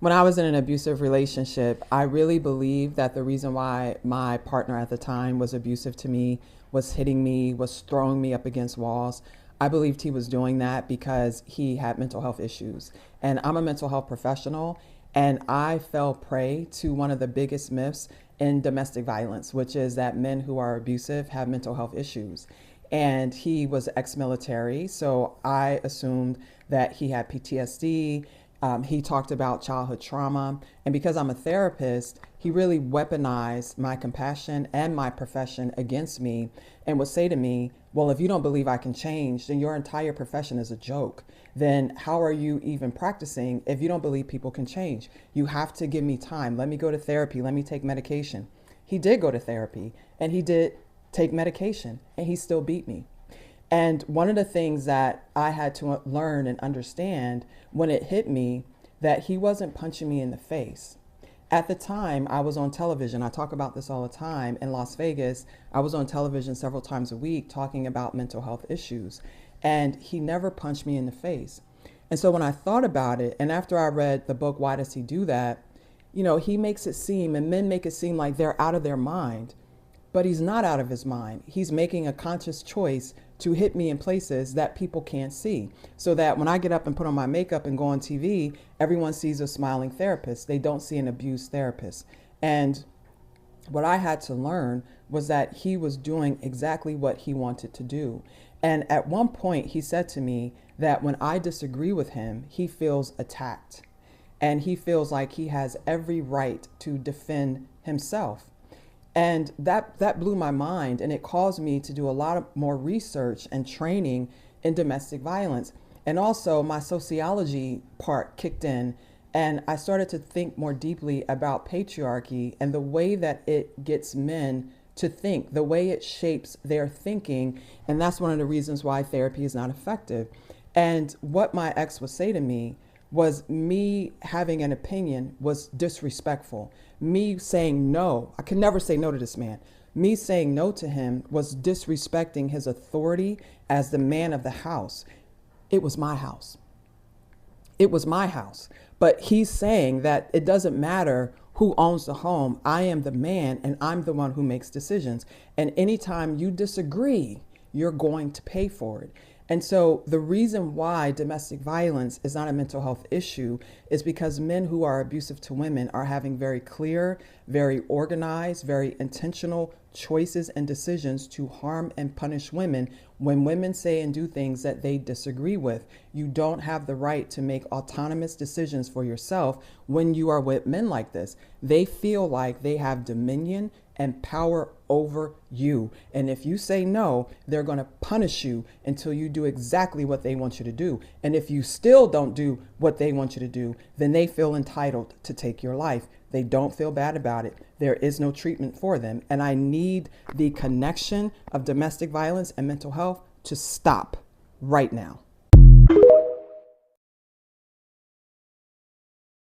When I was in an abusive relationship, I really believe that the reason why my partner at the time was abusive to me, was hitting me, was throwing me up against walls, I believed he was doing that because he had mental health issues. And I'm a mental health professional, and I fell prey to one of the biggest myths in domestic violence, which is that men who are abusive have mental health issues. And he was ex-military, so I assumed that he had PTSD. He talked about childhood trauma. And because I'm a therapist, he really weaponized my compassion and my profession against me and would say to me, well, if you don't believe I can change, then your entire profession is a joke. Then how are you even practicing if you don't believe people can change? You have to give me time. Let me go to therapy. Let me take medication. He did go to therapy and he did take medication and he still beat me. And one of the things that I had to learn and understand when it hit me that he wasn't punching me in the face. At the time, I was on television. I talk about this all the time in Las Vegas. I was on television several times a week talking about mental health issues. And he never punched me in the face. And so when I thought about it, and after I read the book, Why Does He Do That? He makes it seem, and men make it seem like they're out of their mind. But he's not out of his mind. He's making a conscious choice to hit me in places that people can't see. So that when I get up and put on my makeup and go on TV, everyone sees a smiling therapist. They don't see an abused therapist. And what I had to learn was that he was doing exactly what he wanted to do. And at one point, he said to me that when I disagree with him, he feels attacked. And he feels like he has every right to defend himself. And that blew my mind, and it caused me to do a lot of more research and training in domestic violence. And also my sociology part kicked in, and I started to think more deeply about patriarchy and the way that it gets men to think, the way it shapes their thinking. And that's one of the reasons why therapy is not effective. And what my ex would say to me was me having an opinion was disrespectful. Me saying no, I could never say no to this man. Me saying no to him was disrespecting his authority as the man of the house. It was my house. It was my house. But he's saying that it doesn't matter who owns the home. I am the man and I'm the one who makes decisions. And anytime you disagree, you're going to pay for it. And so the reason why domestic violence is not a mental health issue is because men who are abusive to women are having very clear, very organized, very intentional choices and decisions to harm and punish women. When women say and do things that they disagree with, you don't have the right to make autonomous decisions for yourself when you are with men like this. They feel like they have dominion and power over you. And if you say no, they're going to punish you until you do exactly what they want you to do. And if you still don't do what they want you to do, then they feel entitled to take your life. They don't feel bad about it. There is no treatment for them. And I need the connection of domestic violence and mental health to stop right now.